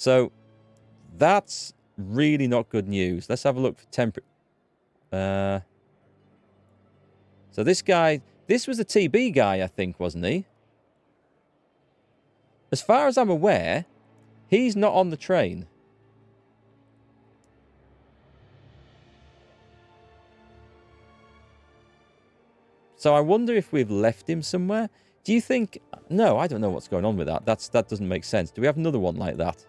So that's really not good news. Let's have a look for temperature. So this guy, this was a TB guy, I think, wasn't he? As far as I'm aware, he's not on the train. So I wonder if we've left him somewhere. Do you think... No, I don't know what's going on with that. That doesn't make sense. Do we have another one like that?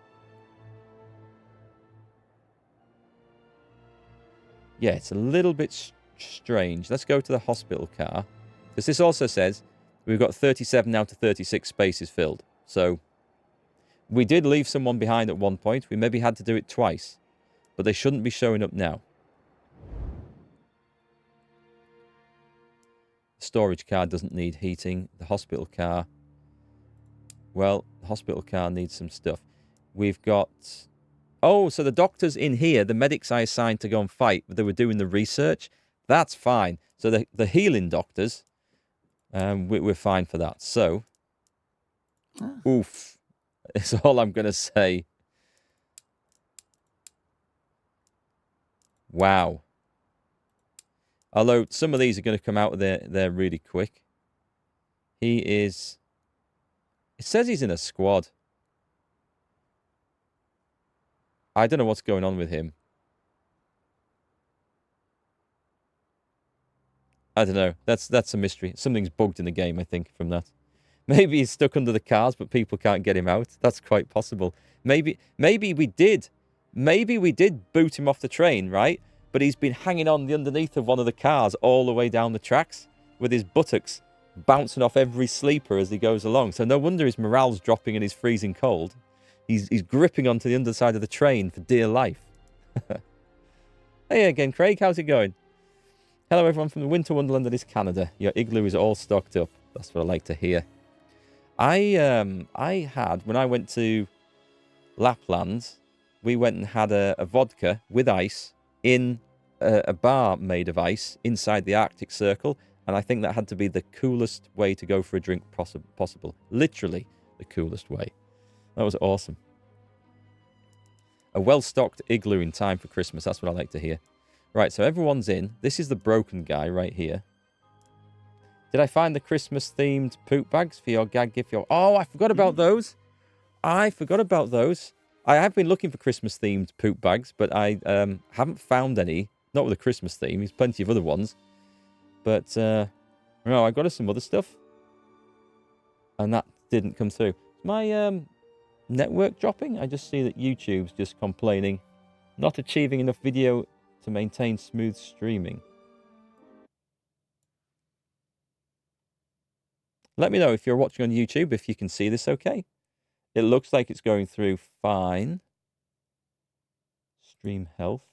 Yeah, it's a little bit strange. Let's go to the hospital car. Because this also says we've got 37 out of 36 spaces filled. So we did leave someone behind at one point. We maybe had to do it twice. But they shouldn't be showing up now. The storage car doesn't need heating. The hospital car... Well, the hospital car needs some stuff. We've got... Oh, so the doctors in here, the medics I assigned to go and fight, they were doing the research. That's fine. So the healing doctors, we're fine for that. So, oof, is all I'm going to say. Wow. Although some of these are going to come out of there really quick. He is... It says he's in a squad. I don't know what's going on with him. I don't know. That's a mystery. Something's bugged in the game, I think, from that. Maybe he's stuck under the cars, but people can't get him out. That's quite possible. Maybe we did boot him off the train, right? But he's been hanging on the underneath of one of the cars all the way down the tracks with his buttocks bouncing off every sleeper as he goes along. So no wonder his morale's dropping and he's freezing cold. He's gripping onto the underside of the train for dear life. Hey again, Craig. How's it going? Hello, everyone from the winter wonderland that is Canada. Your igloo is all stocked up. That's what I like to hear. I had, when I went to Lapland, we went and had a vodka with ice in a bar made of ice inside the Arctic Circle. And I think that had to be the coolest way to go for a drink possible. Literally the coolest way. That was awesome. A well-stocked igloo in time for Christmas. That's what I like to hear. Right, so everyone's in. This is the broken guy right here. Did I find the Christmas-themed poop bags for your gag gift? Oh, I forgot about those. I have been looking for Christmas-themed poop bags, but I haven't found any. Not with a Christmas theme. There's plenty of other ones. But, no, I got us some other stuff. And that didn't come through. My network dropping? I just see that YouTube's just complaining. Not achieving enough video to maintain smooth streaming. Let me know if you're watching on YouTube, if you can see this okay. It looks like it's going through fine. Stream health.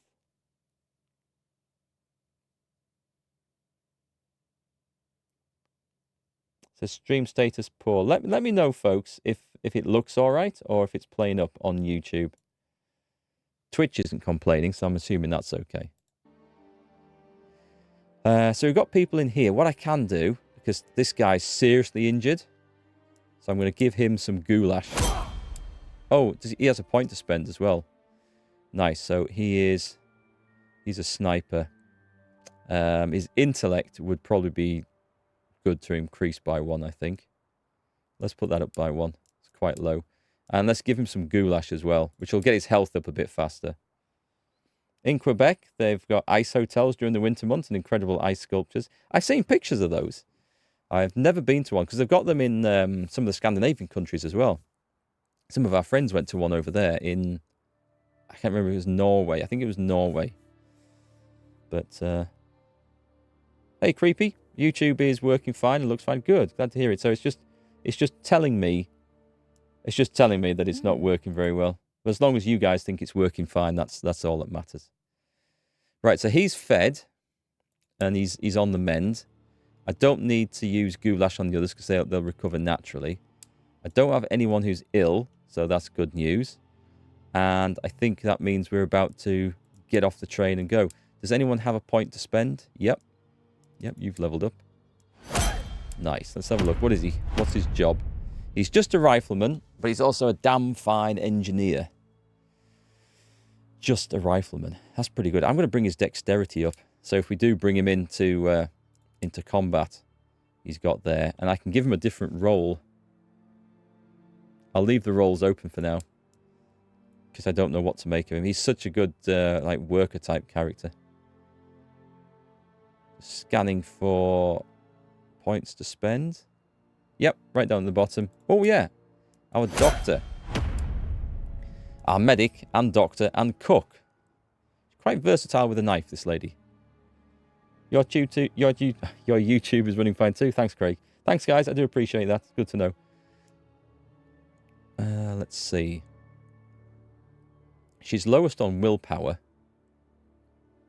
It says stream status poor. Let me know, folks, if it looks all right or if it's playing up on YouTube. Twitch isn't complaining, so I'm assuming that's okay. So we've got people in here. What I can do, because this guy's seriously injured, so I'm going to give him some goulash. Oh, he has a point to spend as well. Nice. So he's a sniper. His intellect would probably be good to increase by 1, I think. Let's put that up by 1. It's quite low. And let's give him some goulash as well, which will get his health up a bit faster. In Quebec, they've got ice hotels during the winter months and incredible ice sculptures. I've seen pictures of those. I've never been to one because they've got them in some of the Scandinavian countries as well. Some of our friends went to one over there in, I can't remember if it was Norway. I think it was Norway. But, hey, Creepy, YouTube is working fine. It looks fine. Good. Glad to hear it. So it's just telling me that it's not working very well. But as long as you guys think it's working fine, that's all that matters. Right, so he's fed, and he's on the mend. I don't need to use goulash on the others because they'll recover naturally. I don't have anyone who's ill, so that's good news. And I think that means we're about to get off the train and go. Does anyone have a point to spend? Yep. Yep, you've leveled up. Nice. Let's have a look. What is he? What's his job? He's just a rifleman, but he's also a damn fine engineer. Just a rifleman. That's pretty good. I'm going to bring his dexterity up. So if we do bring him into combat, he's got there. And I can give him a different role. I'll leave the roles open for now, because I don't know what to make of him. He's such a good like worker type character. Scanning for points to spend. Yep, right down at the bottom. Oh yeah, our doctor. Our medic and doctor and cook. Quite versatile with a knife, this lady. Your YouTube is running fine too. Thanks, Craig. Thanks, guys. I do appreciate that. It's good to know. Let's see. She's lowest on willpower.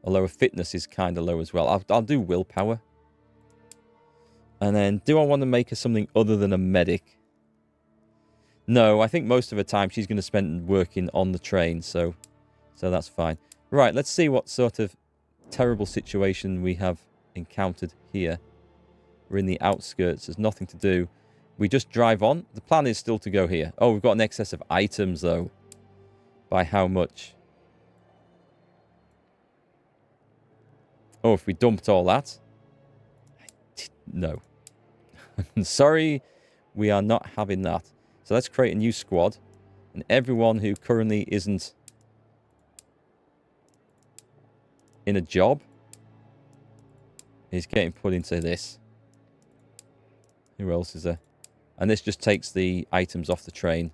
Although her fitness is kind of low as well. I'll do willpower. And then, do I want to make her something other than a medic? No, I think most of her time she's going to spend working on the train, so that's fine. Right, let's see what sort of terrible situation we have encountered here. We're in the outskirts. There's nothing to do. We just drive on. The plan is still to go here. Oh, we've got an excess of items, though. By how much? Oh, if we dumped all that? No. Sorry, we are not having that. So let's create a new squad. And everyone who currently isn't in a job is getting put into this. Who else is there? And this just takes the items off the train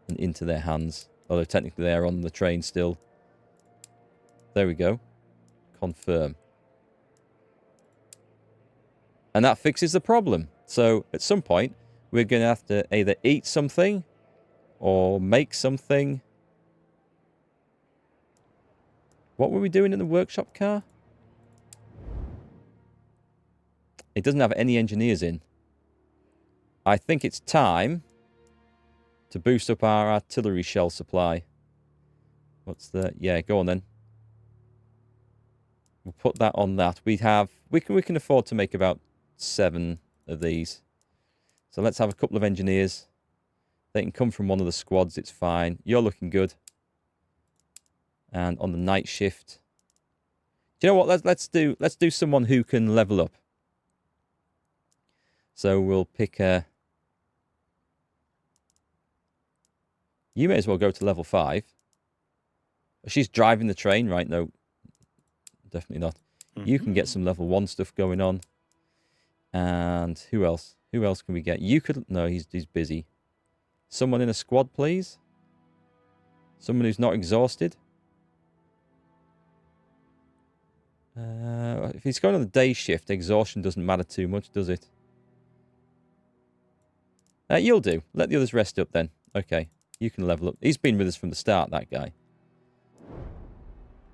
and into their hands. Although technically they're on the train still. There we go. Confirm. And that fixes the problem. So at some point, we're going to have to either eat something or make something. What were we doing in the workshop car? It doesn't have any engineers in. I think it's time to boost up our artillery shell supply. What's the... Yeah, go on then. We'll put that on that. We can afford to make about 7 of these. So let's have a couple of engineers. They can come from one of the squads. It's fine. You're looking good. And on the night shift, do you know what? Let's do someone who can level up. So we'll pick a. You may as well go to level 5. She's driving the train, right? No, definitely not. You can get some level 1 stuff going on. And who else? Who else can we get? You could... No, he's busy. Someone in a squad, please. Someone who's not exhausted. If he's going on the day shift, exhaustion doesn't matter too much, does it? You'll do. Let the others rest up then. Okay, you can level up. He's been with us from the start, that guy.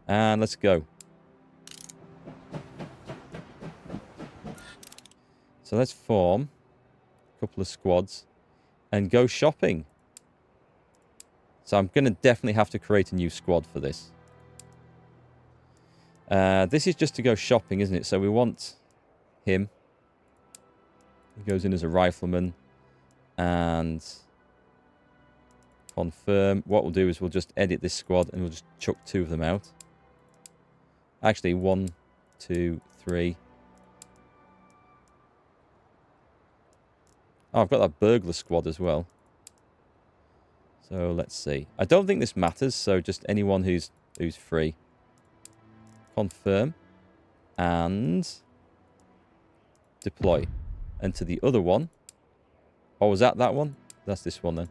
And let's go. So let's form a couple of squads and go shopping. So I'm going to definitely have to create a new squad for this. This is just to go shopping, isn't it? So we want him. He goes in as a rifleman. And confirm. What we'll do is we'll just edit this squad and we'll just chuck 2 of them out. Actually, 1, 2, 3. Oh, I've got that burglar squad as well. So let's see. I don't think this matters, so just anyone who's free. Confirm. And deploy. And to the other one. Oh, was that one? That's this one then.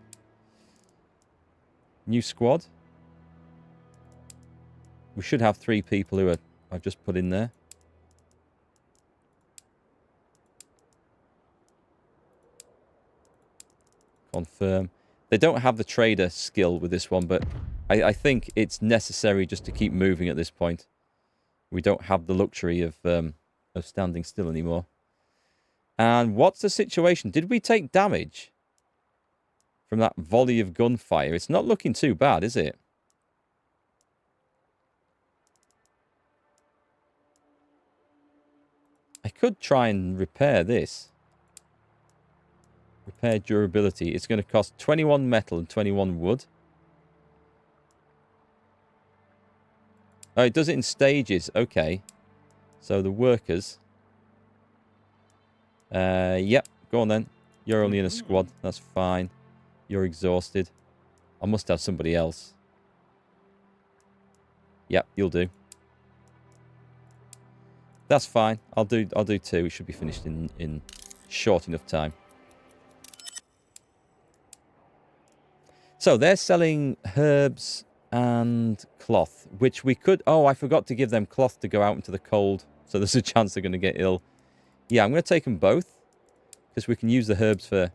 New squad. We should have 3 people who I've just put in there. Confirm. They don't have the trader skill with this one, but I think it's necessary just to keep moving at this point. We don't have the luxury of standing still anymore. And what's the situation? Did we take damage from that volley of gunfire? It's not looking too bad, is it? I could try and repair this. Repair durability. It's going to cost 21 metal and 21 wood. Oh, it does it in stages. Okay. So the workers. Yep. Go on then. You're only in a squad. That's fine. You're exhausted. I must have somebody else. Yep, you'll do. That's fine. I'll do 2. It should be finished in short enough time. So they're selling herbs and cloth, which we could... Oh, I forgot to give them cloth to go out into the cold. So there's a chance they're going to get ill. Yeah, I'm going to take them both. Because we can use the herbs for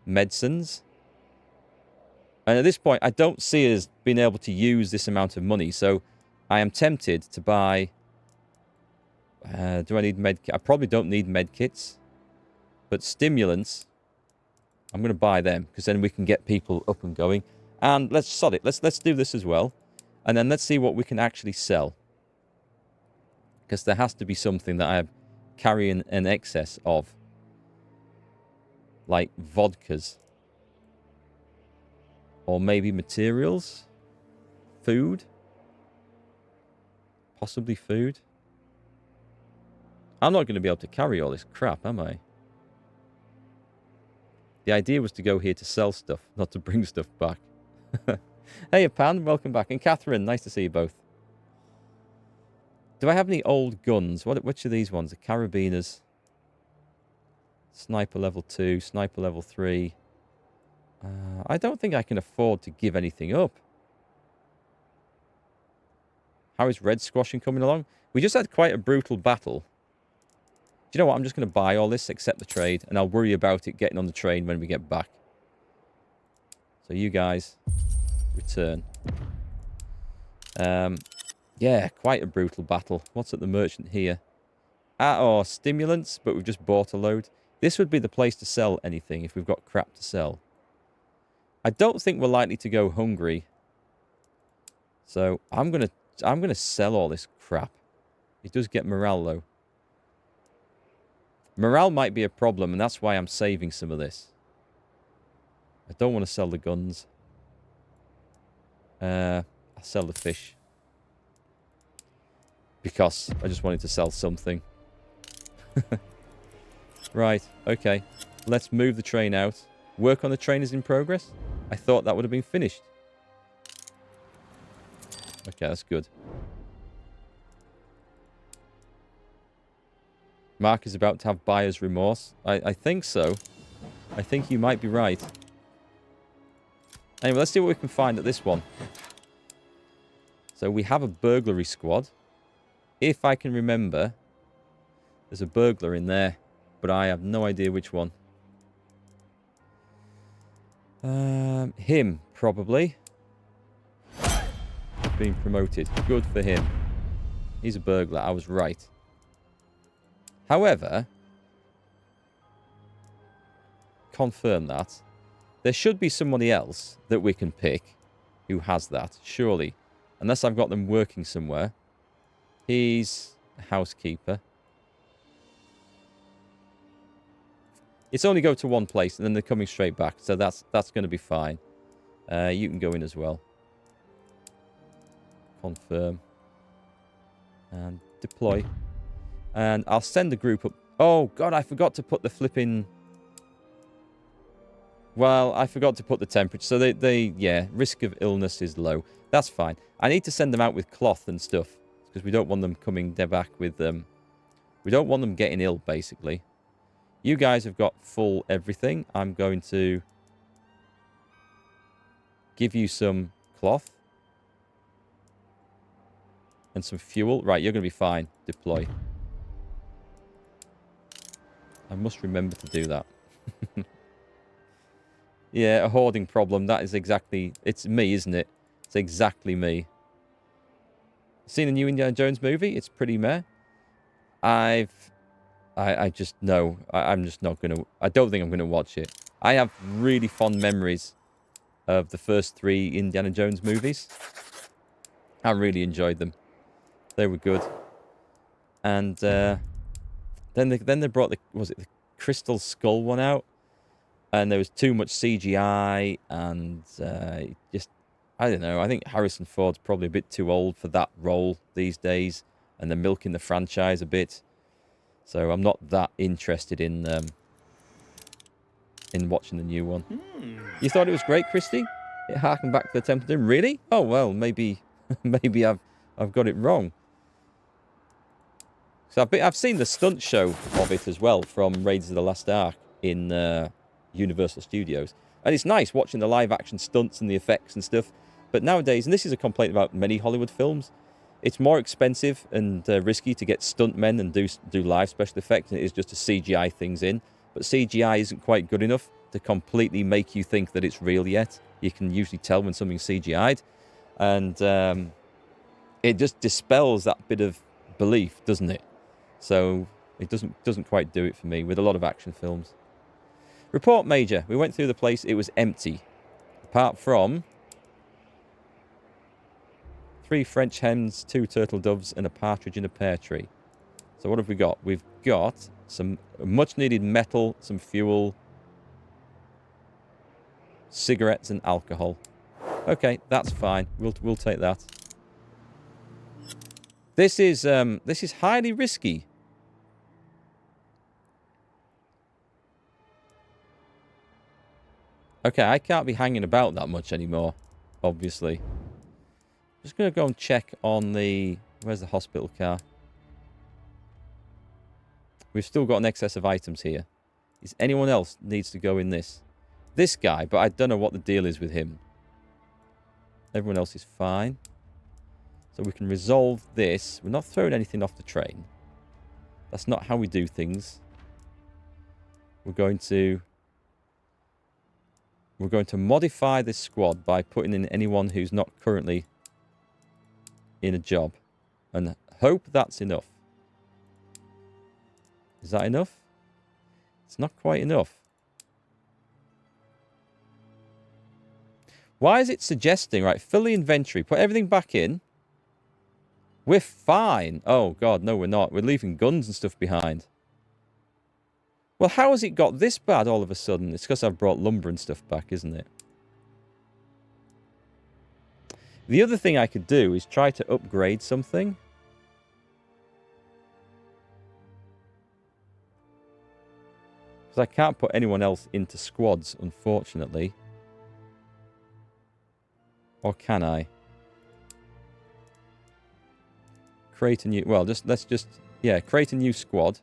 medicines. And at this point, I don't see us being able to use this amount of money. So I am tempted to buy... do I need med kit? I probably don't need med kits. But stimulants, I'm going to buy them. Because then we can get people up and going. And let's sod it. Let's do this as well. And then let's see what we can actually sell. Because there has to be something that I have carrying an excess of. Like vodkas. Or maybe materials. Food. Possibly food. I'm not going to be able to carry all this crap, am I? The idea was to go here to sell stuff, not to bring stuff back. Hey, Pan, welcome back. And Catherine, nice to see you both. Do I have any old guns? Which are these ones? The carabiners. Sniper level 2, sniper level 3. I don't think I can afford to give anything up. How is red squashing coming along? We just had quite a brutal battle. Do you know what? I'm just going to buy all this, accept the trade, and I'll worry about it getting on the train when we get back. So you guys, return. Yeah, quite a brutal battle. What's at the merchant here? Stimulants, but we've just bought a load. This would be the place to sell anything if we've got crap to sell. I don't think we're likely to go hungry. So I'm gonna sell all this crap. It does get morale though. Morale might be a problem, and that's why I'm saving some of this. I don't want to sell the guns. I'll sell the fish. Because I just wanted to sell something. Right, okay. Let's move the train out. Work on the train is in progress. I thought that would have been finished. Okay, that's good. Mark is about to have buyer's remorse. I think so. I think you might be right. Anyway, let's see what we can find at this one. So we have a burglary squad. If I can remember, there's a burglar in there, but I have no idea which one. Him, probably. Being promoted. Good for him. He's a burglar. I was right. However, confirm that. There should be somebody else that we can pick who has that, surely. Unless I've got them working somewhere. He's a housekeeper. It's only go to one place and then they're coming straight back. So that's going to be fine. You can go in as well. Confirm. And deploy. And I'll send the group up. Oh, God, I forgot to put the flipping... Well, I forgot to put the temperature. So yeah, risk of illness is low. That's fine. I need to send them out with cloth and stuff. Because we don't want them coming back with... we don't want them getting ill, basically. You guys have got full everything. I'm going to give you some cloth. And some fuel. Right, you're going to be fine. Deploy. I must remember to do that. Yeah, a hoarding problem. That is exactly... It's me, isn't it? It's exactly me. Seen a new Indiana Jones movie? It's pretty meh. I just... No. I'm just not going to... I don't think I'm going to watch it. I have really fond memories of the first 3 Indiana Jones movies. I really enjoyed them. They were good. And then they brought the... Was it the Crystal Skull one out? And there was too much CGI, and just... I don't know. I think Harrison Ford's probably a bit too old for that role these days, and they're milking the franchise a bit. So I'm not that interested in watching the new one. You thought it was great, Christy? It harkened back to the Temple of Doom. Really? Oh well, maybe I've got it wrong. So I've seen the stunt show of it as well from Raiders of the Lost Ark in Universal Studios, and it's nice watching the live action stunts and the effects and stuff. But nowadays, and this is a complaint about many Hollywood films, it's more expensive and risky to get stuntmen and do live special effects than it is just to CGI things in. But CGI isn't quite good enough to completely make you think that it's real yet. You can usually tell when something's CGI'd, and it just dispels that bit of belief, doesn't it? So it doesn't quite do it for me with a lot of action films. Report, Major. We went through the place. It was empty, apart from 3 French hens, 2 turtle doves, and a partridge in a pear tree. So what have we got? We've got some much-needed metal, some fuel, cigarettes, and alcohol. Okay, that's fine. We'll take that. This is highly risky. Okay, I can't be hanging about that much anymore, obviously. Just going to go and check on the... Where's the hospital car? We've still got an excess of items here. Is anyone else needs to go in this? This guy, but I don't know what the deal is with him. Everyone else is fine. So we can resolve this. We're not throwing anything off the train. That's not how we do things. We're going to modify this squad by putting in anyone who's not currently in a job, and hope that's enough. Is that enough? It's not quite enough. Why is it suggesting, right, fill the inventory, put everything back in. We're fine. Oh god, no we're not. We're leaving guns and stuff behind. Well, how has it got this bad all of a sudden? It's because I've brought lumber and stuff back, isn't it? The other thing I could do is try to upgrade something. Because I can't put anyone else into squads, unfortunately. Or can I? Create a new... Well, yeah, create a new squad.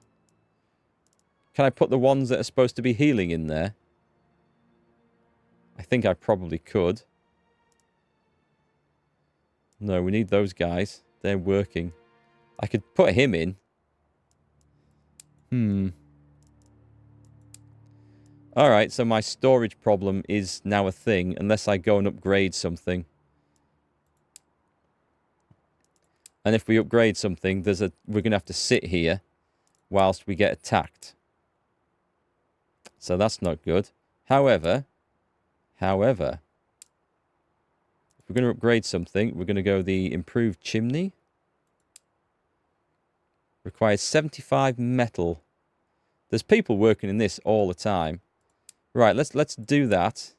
Can I put the ones that are supposed to be healing in there? I think I probably could. No, we need those guys. They're working. I could put him in. Alright, so my storage problem is now a thing, unless I go and upgrade something. And if we upgrade something, we're going to have to sit here whilst we get attacked. So that's not good. However, if we're going to upgrade something, we're going to go the improved chimney. Requires 75 metal. There's people working in this all the time. Right, let's do that.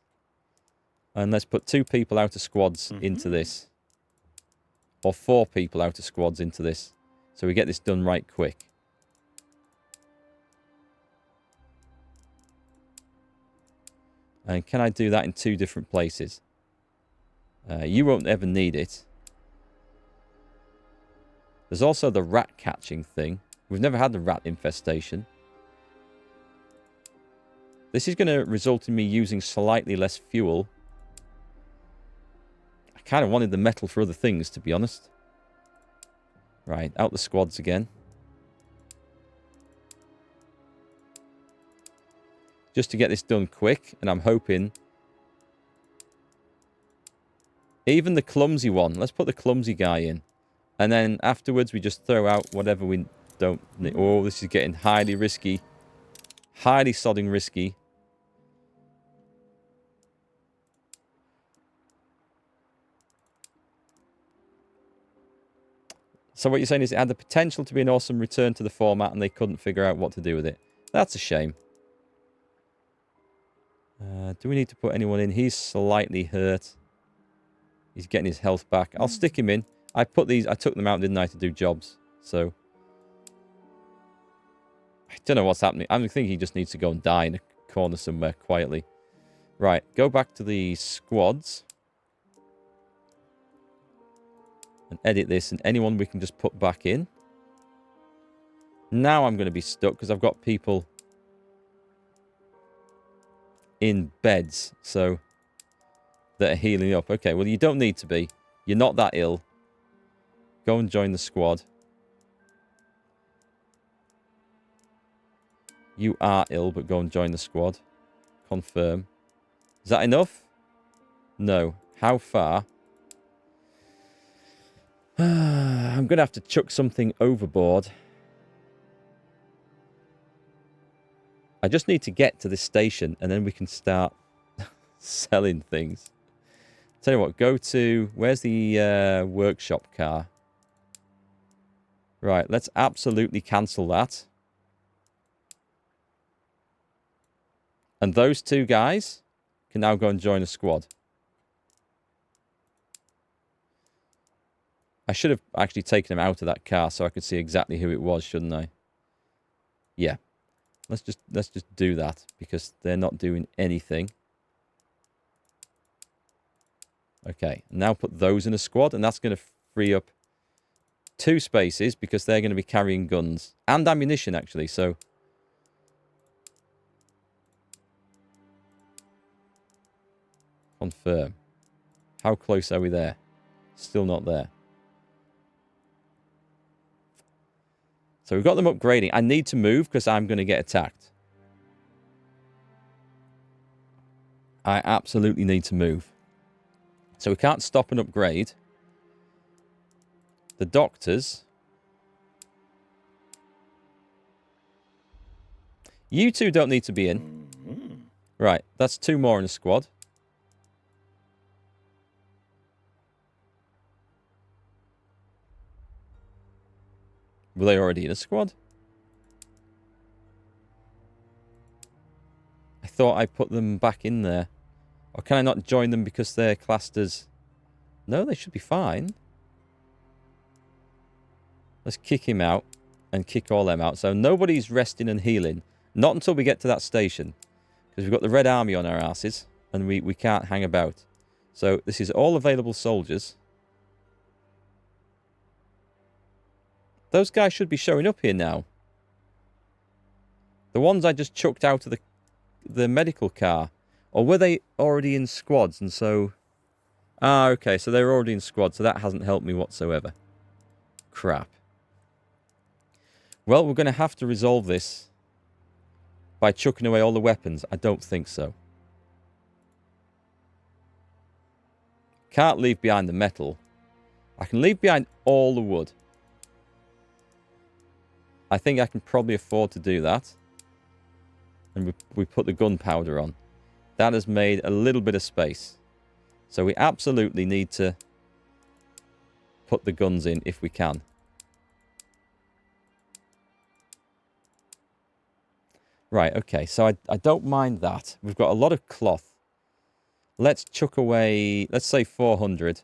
And let's put 2 people out of squads into this. Or 4 people out of squads into this. So we get this done right quick. And can I do that in 2 different places? You won't ever need it. There's also the rat catching thing. We've never had the rat infestation. This is going to result in me using slightly less fuel. I kind of wanted the metal for other things, to be honest. Right, out the squads again. Just to get this done quick, and I'm hoping... Even the clumsy one. Let's put the clumsy guy in. And then afterwards, we just throw out whatever we don't need. Oh, this is getting highly risky. Highly sodding risky. So what you're saying is it had the potential to be an awesome return to the format and they couldn't figure out what to do with it. That's a shame. Do we need to put anyone in? He's slightly hurt. He's getting his health back. I'll stick him in. I took them out, didn't I, to do jobs. So I don't know what's happening. I'm thinking he just needs to go and die in a corner somewhere quietly. Right, go back to the squads. And edit this, and anyone we can just put back in. Now I'm going to be stuck because I've got people in beds, so that are healing up. Okay, well, you don't need to be. You're not that ill. Go and join the squad. You are ill, but go and join the squad. Confirm. Is that enough? No. How far? I'm going to have to chuck something overboard. I just need to get to this station, and then we can start selling things. Tell you what, go to... Where's the workshop car? Right, let's absolutely cancel that. And those two guys can now go and join a squad. I should have actually taken him out of that car so I could see exactly who it was, shouldn't I? Yeah. Let's just do that because they're not doing anything. Okay, now put those in a squad, and that's going to free up 2 spaces because they're going to be carrying guns and ammunition, actually. So confirm. How close are we there? Still not there. So we've got them upgrading. I need to move because I'm going to get attacked. I absolutely need to move. So we can't stop and upgrade. The doctors. You two don't need to be in. Right, that's 2 more in a squad. Were they already in a squad? I thought I put them back in there. Or can I not join them because they're classed as... No, they should be fine. Let's kick him out and kick all them out. So nobody's resting and healing. Not until we get to that station. Because we've got the Red Army on our asses. And we can't hang about. So this is all available soldiers. Those guys should be showing up here now. The ones I just chucked out of the medical car. Or were they already in squads and so... Ah, okay, so they were already in squads, so that hasn't helped me whatsoever. Crap. Well, we're going to have to resolve this by chucking away all the weapons. I don't think so. Can't leave behind the metal. I can leave behind all the wood. I think I can probably afford to do that. And we put the gunpowder on. That has made a little bit of space. So we absolutely need to put the guns in if we can. Right, okay. So I don't mind that. We've got a lot of cloth. Let's chuck away, let's say 400.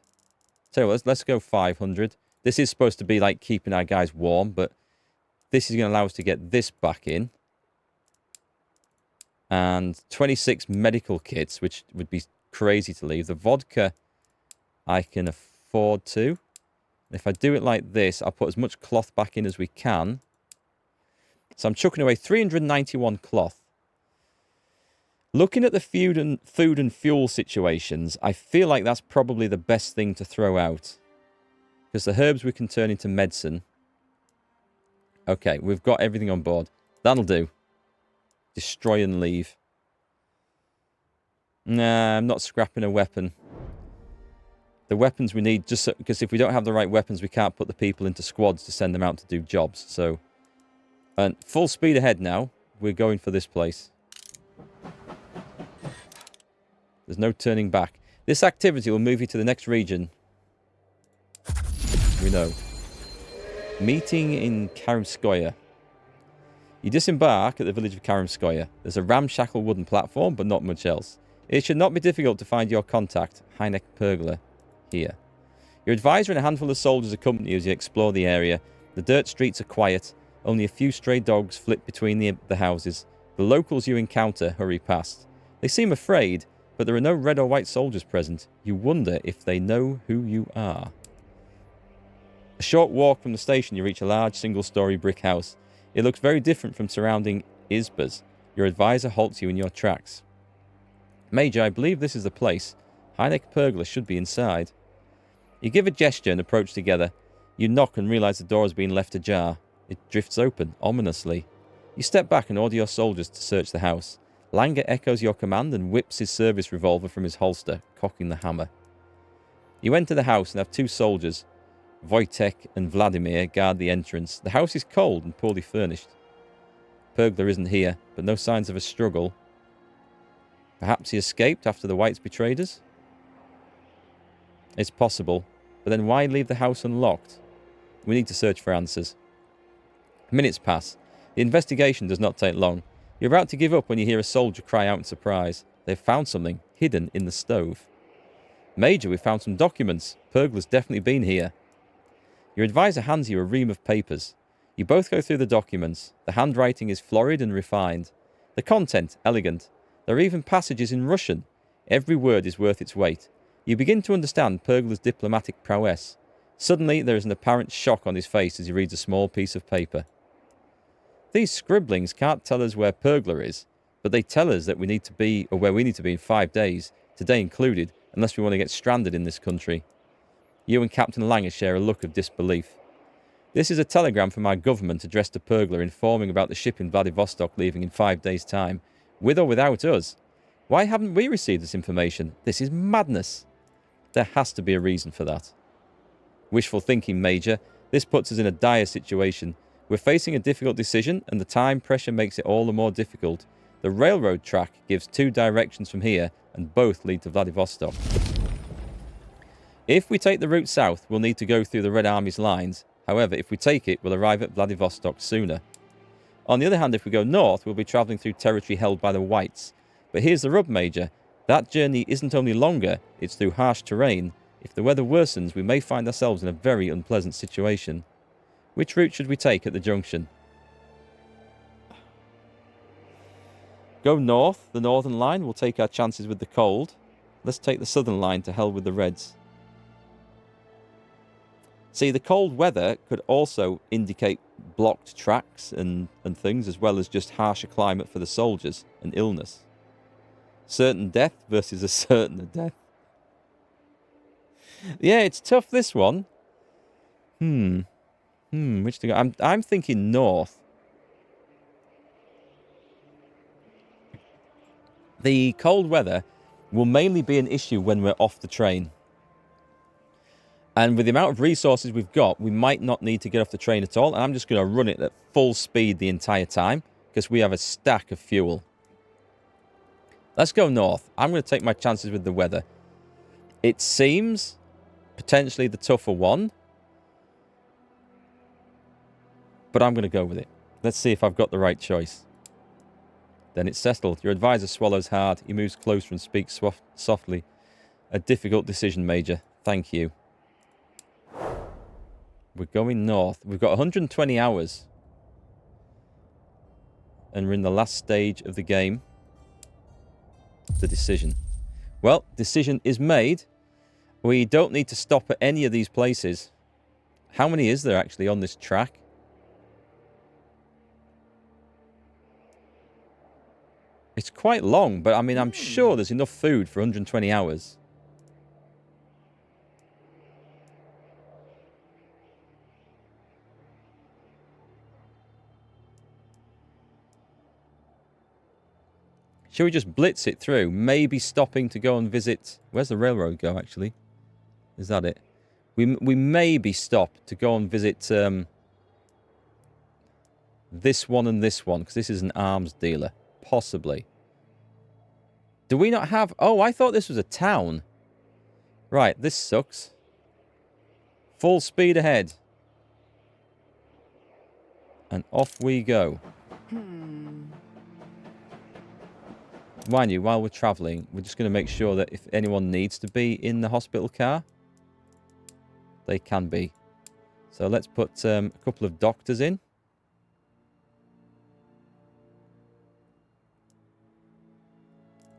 Tell you what, let's go 500. This is supposed to be like keeping our guys warm, but this is going to allow us to get this back in. And 26 medical kits, which would be crazy to leave. The vodka, I can afford to. If I do it like this, I'll put as much cloth back in as we can. So I'm chucking away 391 cloth. Looking at the food and fuel situations, I feel like that's probably the best thing to throw out. Because the herbs we can turn into medicine. Okay, we've got everything on board. That'll do. Destroy and leave. Nah, I'm not scrapping a weapon. The weapons we need, just because if we don't have the right weapons, we can't put the people into squads to send them out to do jobs. So, and full speed ahead now. We're going for this place. There's no turning back. This activity will move you to the next region. We know. Meeting in Karamskoye. You disembark at the village of Karamskoye. There's a ramshackle wooden platform, but not much else. It should not be difficult to find your contact, Heineck Pergler. here. Your advisor and a handful of soldiers accompany you as you explore the area. The dirt streets are quiet. Only a few stray dogs flit between the houses. The locals you encounter hurry past. They seem afraid, but there are no red or white soldiers present. You wonder if they know who you are. A short walk from the station, you reach a large single-storey brick house. It looks very different from surrounding Izbas. Your advisor halts you in your tracks. Major, I believe this is the place. Heineck Pergler should be inside. You give a gesture and approach together. You knock and realise the door has been left ajar. It drifts open, ominously. You step back and order your soldiers to search the house. Langer echoes your command and whips his service revolver from his holster, cocking the hammer. You enter the house and have two soldiers, Wojtek and Vladimir, guard the entrance. The house is cold and poorly furnished. Pergler isn't here, but no signs of a struggle. Perhaps he escaped after the whites betrayed us? It's possible, but then why leave the house unlocked? We need to search for answers. Minutes pass. The investigation does not take long. You're about to give up when you hear a soldier cry out in surprise. They've found something hidden in the stove. Major, we've found some documents. Pergler's definitely been here. Your advisor hands you a ream of papers. You both go through the documents. The handwriting is florid and refined. The content, elegant. There are even passages in Russian. Every word is worth its weight. You begin to understand Pergler's diplomatic prowess. Suddenly, there is an apparent shock on his face as he reads a small piece of paper. These scribblings can't tell us where Pergler is, but they tell us that we need to be, or where we need to be in 5 days, today included, unless we want to get stranded in this country. You and Captain Langer share a look of disbelief. This is a telegram from our government addressed to Pergler informing about the ship in Vladivostok leaving in 5 days' time, with or without us. Why haven't we received this information? This is madness. There has to be a reason for that. Wishful thinking, Major. This puts us in a dire situation. We're facing a difficult decision, and the time pressure makes it all the more difficult. The railroad track gives 2 directions from here, and both lead to Vladivostok. If we take the route south, we'll need to go through the Red Army's lines. However, if we take it, we'll arrive at Vladivostok sooner. On the other hand, if we go north, we'll be travelling through territory held by the Whites. But here's the rub, Major. That journey isn't only longer, it's through harsh terrain. If the weather worsens, we may find ourselves in a very unpleasant situation. Which route should we take at the junction? Go north, the northern line. We'll take our chances with the cold. Let's take the southern line, to hell with the Reds. See, the cold weather could also indicate blocked tracks and things, as well as just harsher climate for the soldiers and illness. Certain death versus a certain death. Yeah, it's tough, this one. Which to go? I'm thinking north. The cold weather will mainly be an issue when we're off the train. And with the amount of resources we've got, we might not need to get off the train at all. And I'm just going to run it at full speed the entire time, because we have a stack of fuel. Let's go north. I'm going to take my chances with the weather. It seems potentially the tougher one, but I'm going to go with it. Let's see if I've got the right choice. Then it's settled. Your advisor swallows hard. He moves closer and speaks softly. A difficult decision, Major. Thank you. We're going north. We've got 120 hours. And we're in the last stage of the game. The decision. Well, decision is made. We don't need to stop at any of these places. How many is there actually on this track? It's quite long, but I mean, I'm sure there's enough food for 120 hours. Shall we just blitz it through? Maybe stopping to go and visit... Where's the railroad go, actually? Is that it? We maybe stop to go and visit this one and this one, because this is an arms dealer. Possibly. Do we not have... Oh, I thought this was a town. Right, this sucks. Full speed ahead. And off we go. Mind you, while we're travelling, we're just going to make sure that if anyone needs to be in the hospital car, They can be. So let's put a couple of doctors in.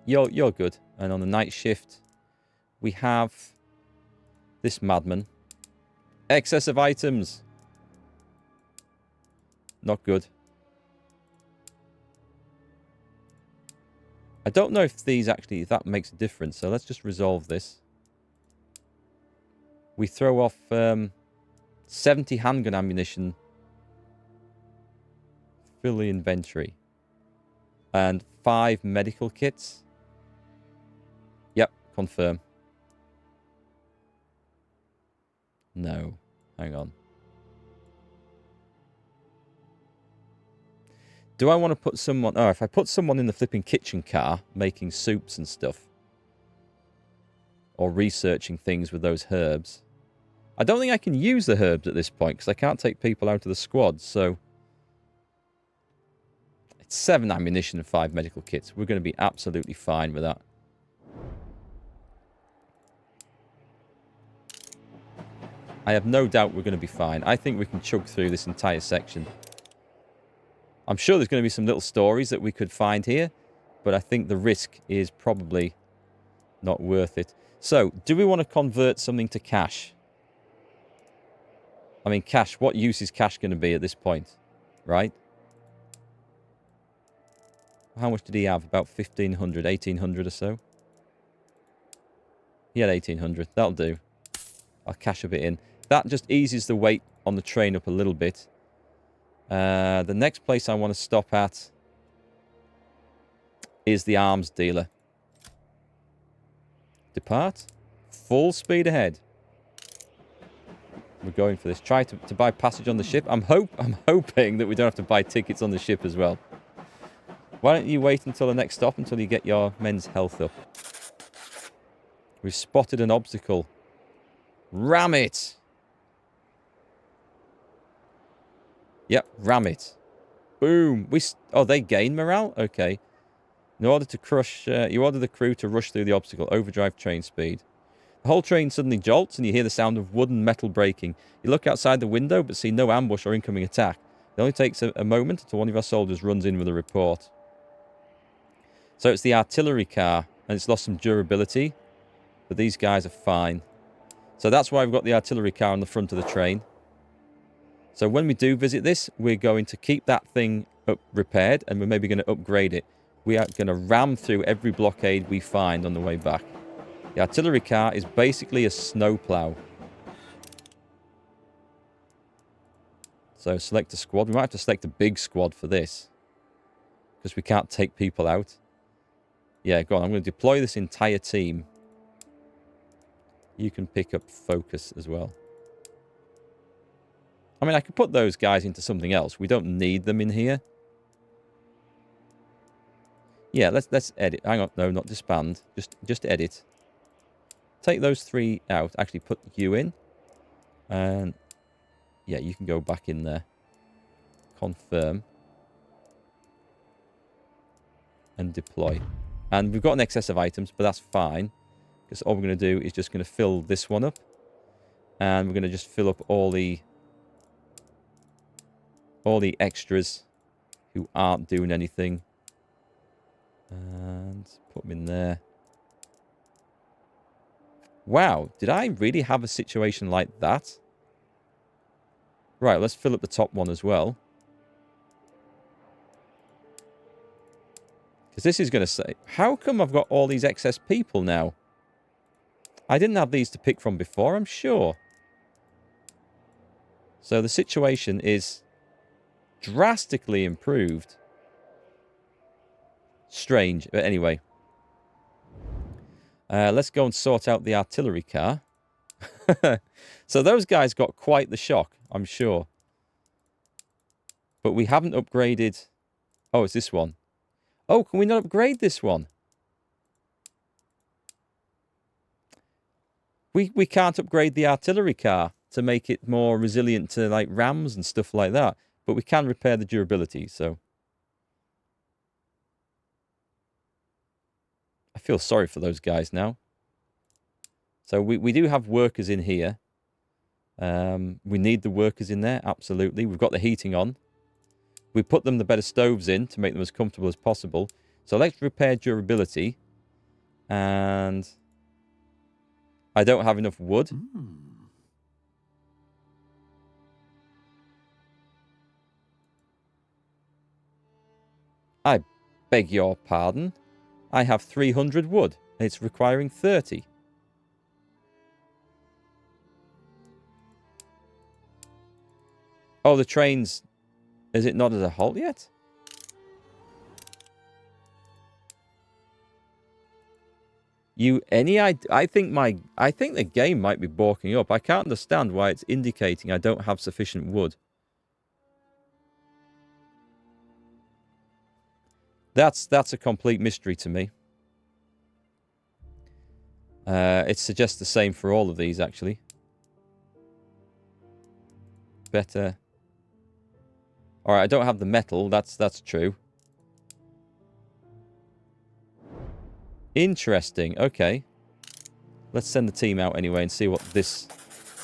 You're good. And on the night shift, we have this madman. Excess of items. Not good. I don't know if these actually, if that makes a difference. So let's just resolve this. We throw off 70 handgun ammunition. Fill the inventory. And 5 medical kits. Yep, confirm. No, hang on. Do I want to put someone... Oh, if I put someone in the flipping kitchen car making soups and stuff. Or researching things with those herbs. I don't think I can use the herbs at this point because I can't take people out of the squad, so... It's 7 ammunition and 5 medical kits. We're going to be absolutely fine with that. I have no doubt we're going to be fine. I think we can chug through this entire section. I'm sure there's going to be some little stories that we could find here, but I think the risk is probably not worth it. So, do we want to convert something to cash? I mean, cash, what use is cash going to be at this point? Right? How much did he have? About 1,500, 1,800 or so? He had 1,800. That'll do. I'll cash a bit in. That just eases the weight on the train up a little bit. The next place I want to stop at is the arms dealer. Depart. Full speed ahead. We're going for this. Try to buy passage on the ship. I'm hoping that we don't have to buy tickets on the ship as well. Why don't you wait until the next stop until you get your men's health up? We've spotted an obstacle. Ram it! Yep, ram it. Boom. Oh, they gain morale? Okay. In order to crush... you order the crew to rush through the obstacle. Overdrive train speed. The whole train suddenly jolts and you hear the sound of wood and metal breaking. You look outside the window but see no ambush or incoming attack. It only takes a moment until one of our soldiers runs in with a report. So it's the artillery car and it's lost some durability. But these guys are fine. So that's why we've got the artillery car on the front of the train. So when we do visit this, we're going to keep that thing repaired and we're maybe going to upgrade it. We are going to ram through every blockade we find on the way back. The artillery car is basically a snowplow. So select a squad. We might have to select a big squad for this. Because we can't take people out. Yeah, go on. I'm going to deploy this entire team. You can pick up focus as well. I mean, I could put those guys into something else. We don't need them in here. Yeah, let's edit. Hang on. No, not disband. Just edit. Take those 3 out. Actually, put you in. And yeah, you can go back in there. Confirm. And deploy. And we've got an excess of items, but that's fine. Because all we're going to do is just going to fill this one up. And we're going to just fill up all the extras who aren't doing anything. And put them in there. Wow, did I really have a situation like that? Right, let's fill up the top one as well. Because this is going to say, how come I've got all these excess people now? I didn't have these to pick from before, I'm sure. So the situation is drastically improved. Strange, but anyway. Let's go and sort out the artillery car. So those guys got quite the shock, I'm sure. But we haven't upgraded... Oh, it's this one. Oh, can we not upgrade this one? We can't upgrade the artillery car to make it more resilient to like rams and stuff like that. But we can repair the durability, so... I feel sorry for those guys now. So we do have workers in here. We need the workers in there, absolutely. We've got the heating on. We put them the better stoves in to make them as comfortable as possible. So let's repair durability. And I don't have enough wood. I beg your pardon. I have 300 wood. It's requiring 30. Oh, the train's... Is it not at a halt yet? I think the game might be balking up. I can't understand why it's indicating I don't have sufficient wood. That's a complete mystery to me. It suggests the same for all of these, actually. Better. Alright, I don't have the metal. That's true. Interesting. Okay. Let's send the team out anyway and see what this...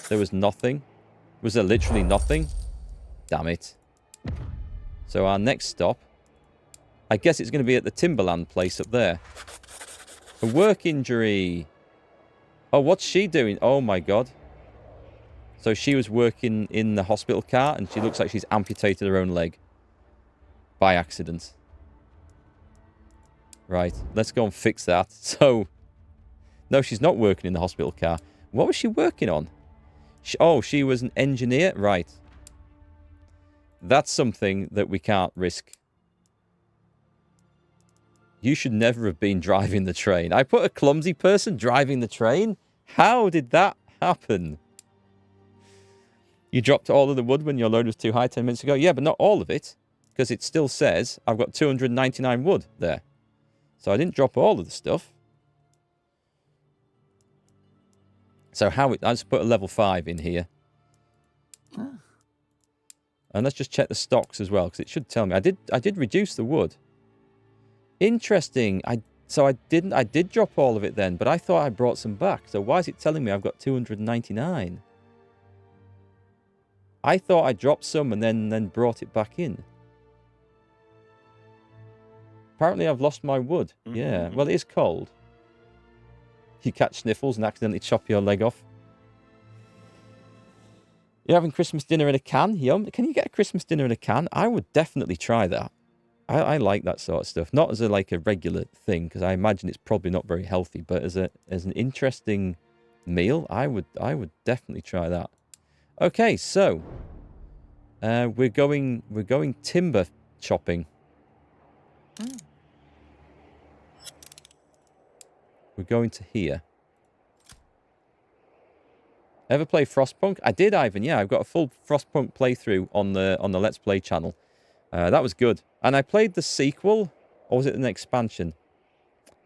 There was nothing. Was there literally nothing? Damn it. So our next stop... I guess it's going to be at the Timberland place up there. A work injury. Oh, what's she doing? Oh, my God. So she was working in the hospital car, and she looks like she's amputated her own leg. By accident. Right, let's go and fix that. So, no, she's not working in the hospital car. What was she working on? She was an engineer? Right. That's something that we can't risk. You should never have been driving the train. I put a clumsy person driving the train? How did that happen? You dropped all of the wood when your load was too high 10 minutes ago? Yeah, but not all of it. Because it still says I've got 299 wood there. So I didn't drop all of the stuff. So I just put a level 5 in here. And let's just check the stocks as well, because it should tell me. I did reduce the wood. Interesting. I did drop all of it then, but I thought I brought some back. So why is it telling me I've got 299? I thought I dropped some and then brought it back in. Apparently I've lost my wood. Yeah, well, it is cold. You catch sniffles and accidentally chop your leg off. You're having Christmas dinner in a can? Yum. Can you get a Christmas dinner in a can? I would definitely try that. I like that sort of stuff. Not as a regular thing, because I imagine it's probably not very healthy, but as an interesting meal, I would definitely try that. Okay, so we're going timber chopping. We're going to here. Ever play Frostpunk? I did, Ivan. Yeah, I've got a full Frostpunk playthrough on the Let's Play channel. That was good. And I played the sequel, or was it an expansion?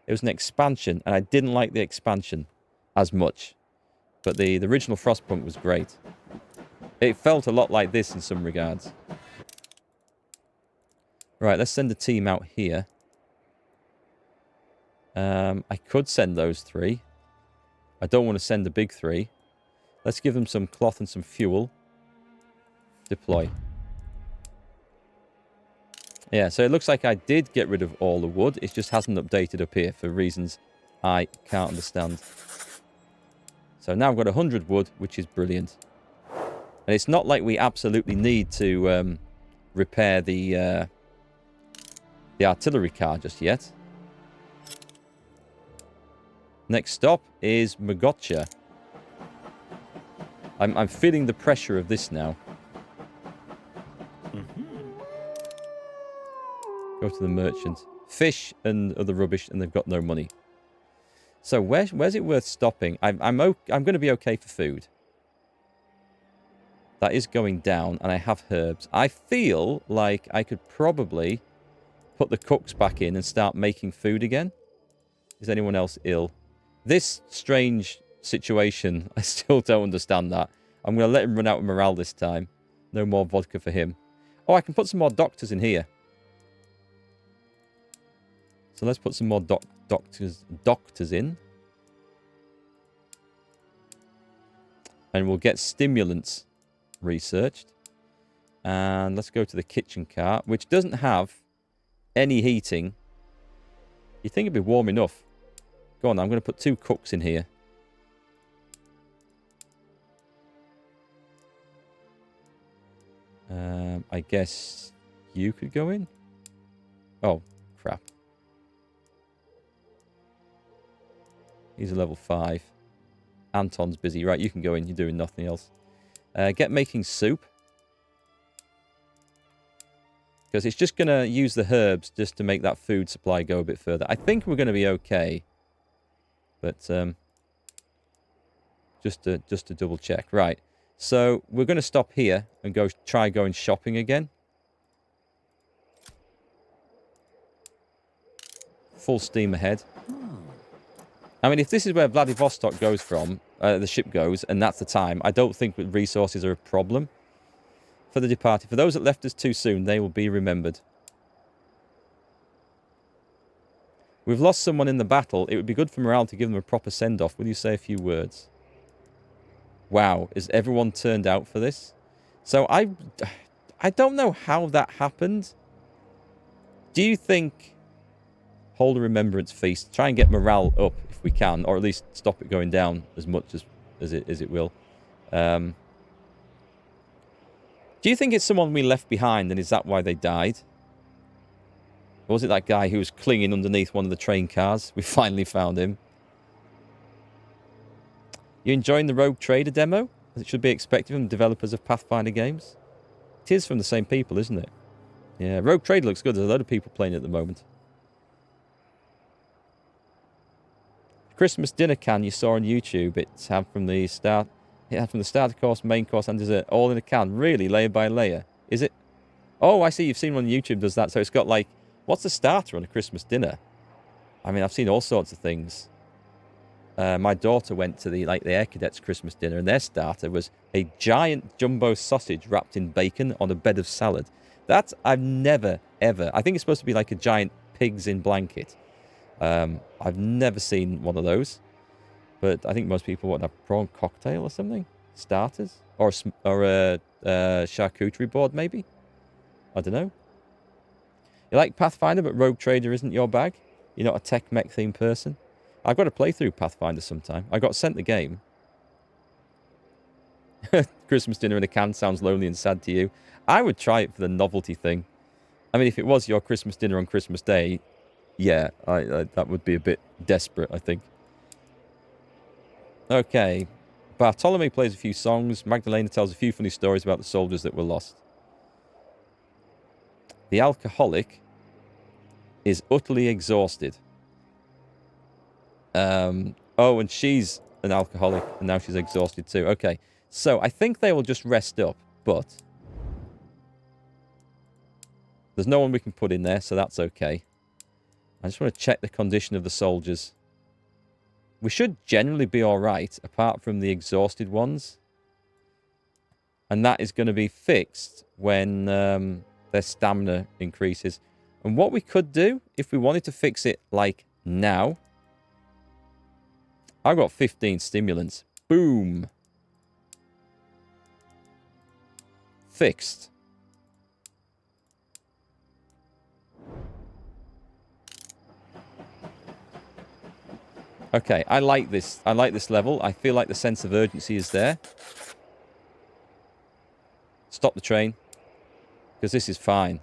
It was an expansion, and I didn't like the expansion as much. But the original Frostpunk was great. It felt a lot like this in some regards. Right, let's send a team out here. I could send those 3. I don't want to send the big 3. Let's give them some cloth and some fuel. Deploy. Yeah, so it looks like I did get rid of all the wood. It just hasn't updated up here for reasons I can't understand. So now I've got 100 wood, which is brilliant. And it's not like we absolutely need to repair the artillery car just yet. Next stop is Mogotcha. I'm feeling the pressure of this now. Go to the merchant. Fish and other rubbish, and they've got no money. So where's it worth stopping? I'm going to be okay for food. That is going down, and I have herbs. I feel like I could probably put the cooks back in and start making food again. Is anyone else ill? This strange situation, I still don't understand that. I'm going to let him run out of morale this time. No more vodka for him. Oh, I can put some more doctors in here. So let's put some more doctors in. And we'll get stimulants researched. And let's go to the kitchen cart, which doesn't have any heating. You'd think it'd be warm enough. Go on, I'm going to put 2 cooks in here. I guess you could go in. Oh, crap. He's a level 5. Anton's busy. Right, you can go in. You're doing nothing else. Get making soup. Because it's just going to use the herbs just to make that food supply go a bit further. I think we're going to be okay. But just to double check. Right. So we're going to stop here and try going shopping again. Full steam ahead. I mean, if this is where Vladivostok goes from, the ship goes, and that's the time, I don't think resources are a problem for the departed. For those that left us too soon, they will be remembered. We've lost someone in the battle. It would be good for morale to give them a proper send-off. Will you say a few words? Wow, is everyone turned out for this? So I don't know how that happened. Do you think hold a remembrance feast, try and get morale up if we can, or at least stop it going down as much as it will. Do you think it's someone we left behind, and is that why they died? Or was it that guy who was clinging underneath one of the train cars? We finally found him. You enjoying the Rogue Trader demo? As it should be expected from the developers of Pathfinder games. It is from the same people, isn't it? Yeah, Rogue Trader looks good. There's a load of people playing it at the moment. Christmas dinner can you saw on YouTube. It's had from the start. It had from the starter course, main course, and dessert all in a can. Really, layer by layer. Is it? Oh, I see. You've seen one on YouTube does that. So it's got like, what's the starter on a Christmas dinner? I mean, I've seen all sorts of things. My daughter went to the Air Cadets Christmas dinner, and their starter was a giant jumbo sausage wrapped in bacon on a bed of salad. That I've never, ever... I think it's supposed to be like a giant pigs in blanket. I've never seen one of those. But I think most people want a prawn cocktail or something. Starters. Or a charcuterie board, maybe. I don't know. You like Pathfinder, but Rogue Trader isn't your bag? You're not a tech mech themed person? I've got to play through Pathfinder sometime. I got sent the game. Christmas dinner in a can sounds lonely and sad to you. I would try it for the novelty thing. I mean, if it was your Christmas dinner on Christmas Day, yeah, that would be a bit desperate, I think. Okay. Bartolome plays a few songs. Magdalena tells a few funny stories about the soldiers that were lost. The alcoholic is utterly exhausted. Oh, and she's an alcoholic, and now she's exhausted too. Okay, so I think they will just rest up, but there's no one we can put in there, so that's okay. I just want to check the condition of the soldiers. We should generally be all right, apart from the exhausted ones. And that is going to be fixed when their stamina increases. And what we could do, if we wanted to fix it like now... I've got 15 stimulants. Boom. Fixed. Okay, I like this. I like this level. I feel like the sense of urgency is there. Stop the train. Because this is fine.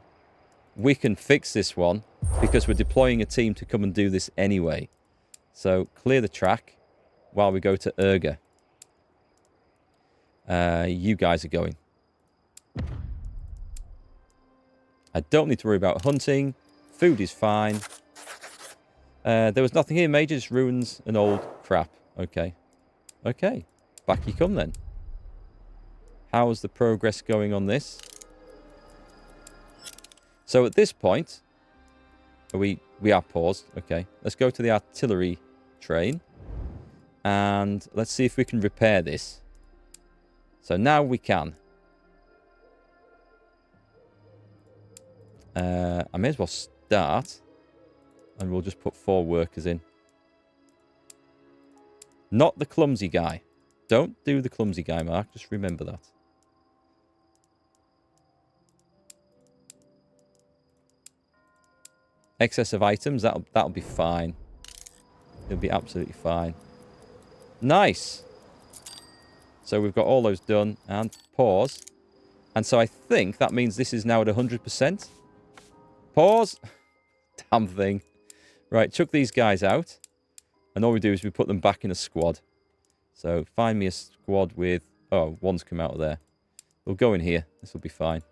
We can fix this one because we're deploying a team to come and do this anyway. So clear the track while we go to Urga. You guys are going. I don't need to worry about hunting. Food is fine. There was nothing here, Major. Just ruins and old crap. Okay. Okay. Back you come then. How's the progress going on this? So at this point, we are paused. Okay. Let's go to the artillery train. And let's see if we can repair this. So now we can. I may as well start. And we'll just put 4 workers in. Not the clumsy guy. Don't do the clumsy guy, Mark. Just remember that. Excess of items, that'll be fine. It'll be absolutely fine. Nice. So we've got all those done. And pause. And so I think that means this is now at 100%. Pause. Damn thing. Right, chuck these guys out. And all we do is we put them back in a squad. So find me a squad with... Oh, one's come out of there. We'll go in here. This will be fine.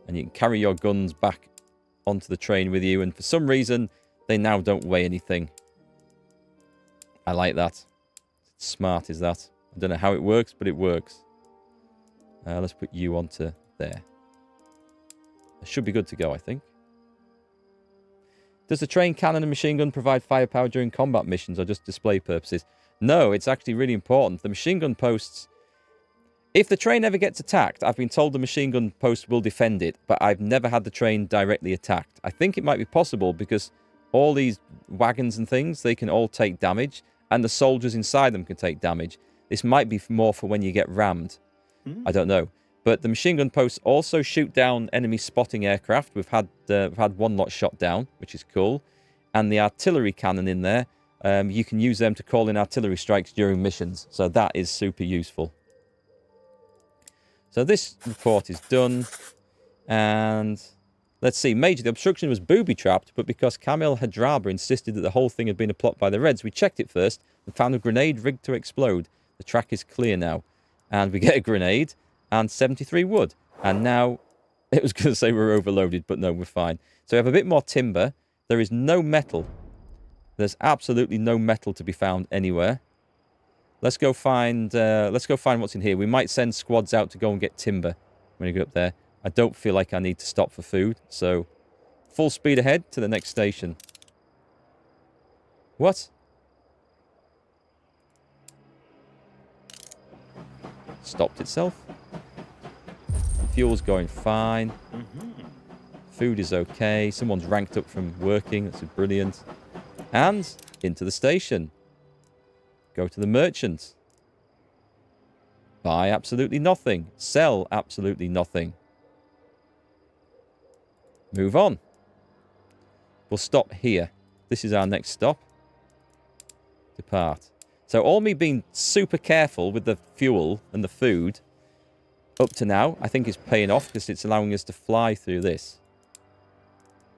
And you can carry your guns back onto the train with you. And for some reason, they now don't weigh anything. I like that. It's smart, is that? I don't know how it works, but it works. Let's put you onto there. It should be good to go, I think. Does the train cannon and machine gun provide firepower during combat missions or just display purposes? No, it's actually really important. The machine gun posts... If the train ever gets attacked, I've been told the machine gun post will defend it, but I've never had the train directly attacked. I think it might be possible because all these wagons and things, they can all take damage, and the soldiers inside them can take damage. This might be more for when you get rammed. I don't know. But the machine gun posts also shoot down enemy spotting aircraft. We've had one lot shot down, which is cool. And the artillery cannon in there, you can use them to call in artillery strikes during missions. So that is super useful. So this report is done. And let's see. Major, the obstruction was booby-trapped, but because Kamil Hadraba insisted that the whole thing had been a plot by the Reds, we checked it first and found a grenade rigged to explode. The track is clear now. And we get a grenade and 73 wood. And now, it was going to say we're overloaded, but no, we're fine. So we have a bit more timber. There is no metal. There's absolutely no metal to be found anywhere. Let's go find what's in here. We might send squads out to go and get timber when we get up there. I don't feel like I need to stop for food, so full speed ahead to the next station. What? Stopped itself. Fuel's going fine. Food is okay. Someone's ranked up from working. That's brilliant. And into the station. Go to the merchant. Buy absolutely nothing. Sell absolutely nothing. Move on. We'll stop here. This is our next stop. Depart. So all me being super careful with the fuel and the food up to now, I think is paying off because it's allowing us to fly through this.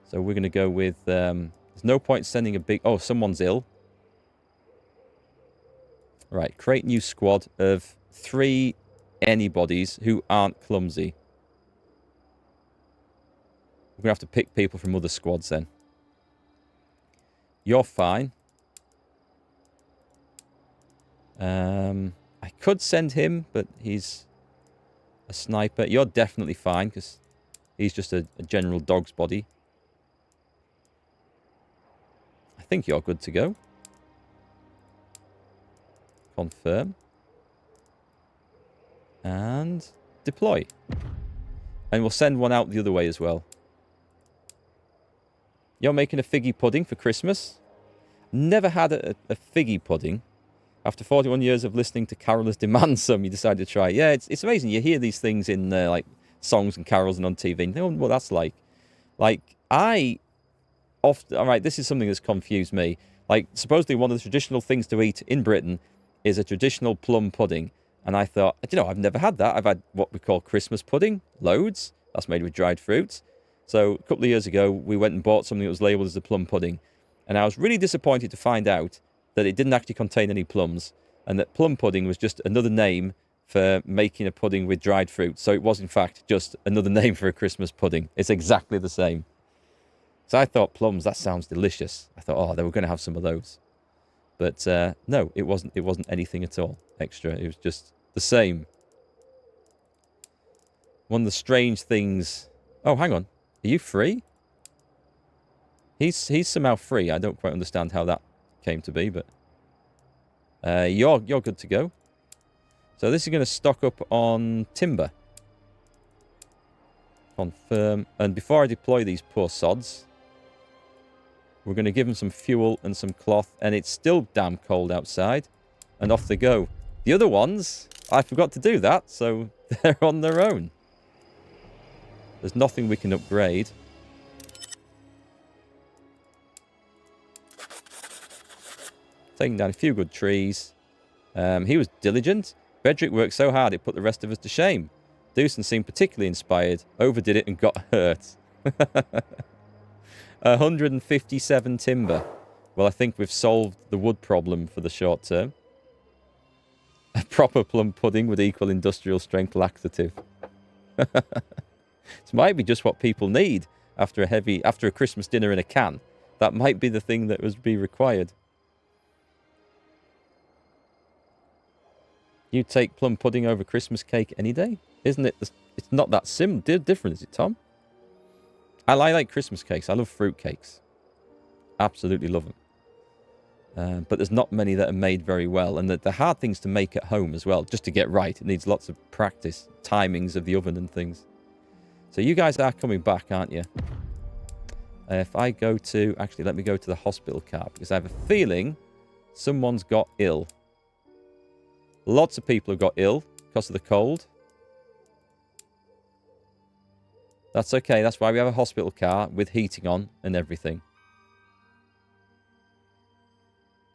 So we're going to go with... there's no point sending a big... Oh, someone's ill. Right, create new squad of 3 anybodies who aren't clumsy. We're going to have to pick people from other squads then. You're fine. I could send him, but he's a sniper. You're definitely fine, because he's just a general dog's body. I think you're good to go. Confirm. And deploy. And we'll send one out the other way as well. You're making a figgy pudding for Christmas? Never had a figgy pudding. After 41 years of listening to carolers demand some, you decided to try it. Yeah, it's amazing. You hear these things in like songs and carols and on TV. And you know what that's like. Like, I often... All right, this is something that's confused me. Like, supposedly one of the traditional things to eat in Britain is a traditional plum pudding. And I thought, you know, I've never had that. I've had what we call Christmas pudding. Loads. That's made with dried fruits. So a couple of years ago, we went and bought something that was labelled as a plum pudding. And I was really disappointed to find out that it didn't actually contain any plums, and that plum pudding was just another name for making a pudding with dried fruit. So it was, in fact, just another name for a Christmas pudding. It's exactly the same. So I thought, plums, that sounds delicious. I thought, oh, they were going to have some of those. But no, it wasn't anything at all extra. It was just the same. One of the strange things... Oh, hang on. Are you free? He's somehow free. I don't quite understand how that came to be, but you're good to go. So this is going to stock up on timber. Confirm. And before I deploy these poor sods, we're going to give them some fuel and some cloth, and it's still damn cold outside. and off they go. The other ones, I forgot to do that, so they're on their own. There's nothing we can upgrade. Taking down a few good trees. He was diligent. Bedrick worked so hard it put the rest of us to shame. Dewson seemed particularly inspired, overdid it and got hurt. 157 timber. Well, I think we've solved the wood problem for the short term. A proper plum pudding would equal industrial strength laxative. This might be just what people need after a Christmas dinner in a can. That might be the thing that would be required. You take plum pudding over Christmas cake any day? Isn't it? It's not that different, is it, Tom? I like Christmas cakes. I love fruit cakes. Absolutely love them. But there's not many that are made very well. And they're hard things to make at home as well, just to get right. It needs lots of practice, timings of the oven and things. So you guys are coming back, aren't you? If I go to... Actually, let me go to the hospital car, because I have a feeling someone's got ill. Lots of people have got ill because of the cold. That's okay. That's why we have a hospital car with heating on and everything.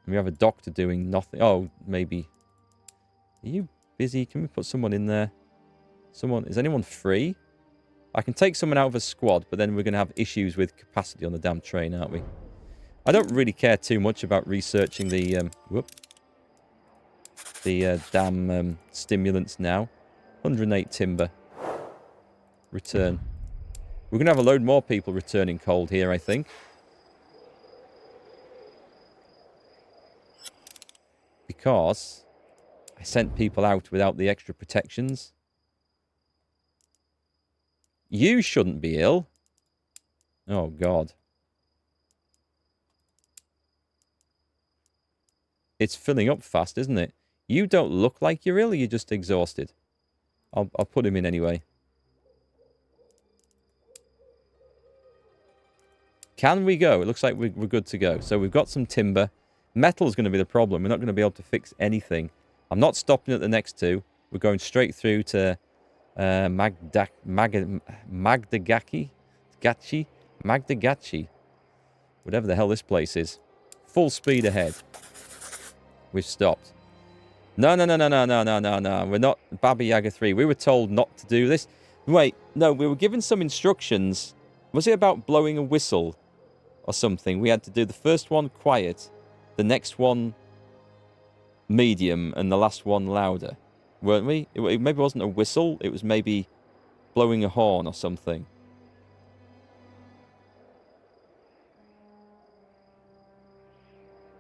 And we have a doctor doing nothing. Oh, maybe. Are you busy? Can we put someone in there? Is anyone free? I can take someone out of a squad, but then we're going to have issues with capacity on the damn train, aren't we? I don't really care too much about researching the damn stimulants now. 108 timber. Return. We're going to have a load more people returning cold here, I think. Because I sent people out without the extra protections. You shouldn't be ill. Oh, God. It's filling up fast, isn't it? You don't look like you're ill, or you're just exhausted. I'll put him in anyway. Can we go? It looks like we're good to go. So we've got some timber. Metal's going to be the problem. We're not going to be able to fix anything. I'm not stopping at the next two. We're going straight through to Magdagachi? Whatever the hell this place is. Full speed ahead. We've stopped. No. We're not Baba Yaga 3. We were told not to do this. Wait, no, we were given some instructions. Was it about blowing a whistle or something? We had to do the first one quiet, the next one medium, and the last one louder. Weren't we? It maybe wasn't a whistle. It was maybe blowing a horn or something.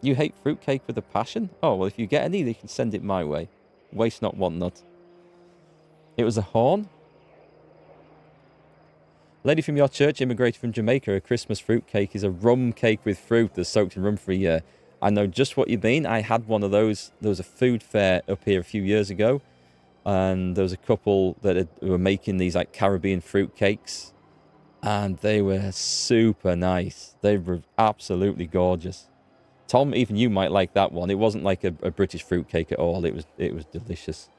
You hate fruitcake with a passion? Oh, well, if you get any, you can send it my way. Waste not, want not. It was a horn? Lady from your church immigrated from Jamaica. A Christmas fruitcake is a rum cake with fruit that's soaked in rum for a year. I know just what you mean. I had one of those. There was a food fair up here a few years ago. And there was a couple that were making these like Caribbean fruitcakes. And they were super nice. They were absolutely gorgeous. Tom, even you might like that one. It wasn't like a British fruitcake at all. It was delicious.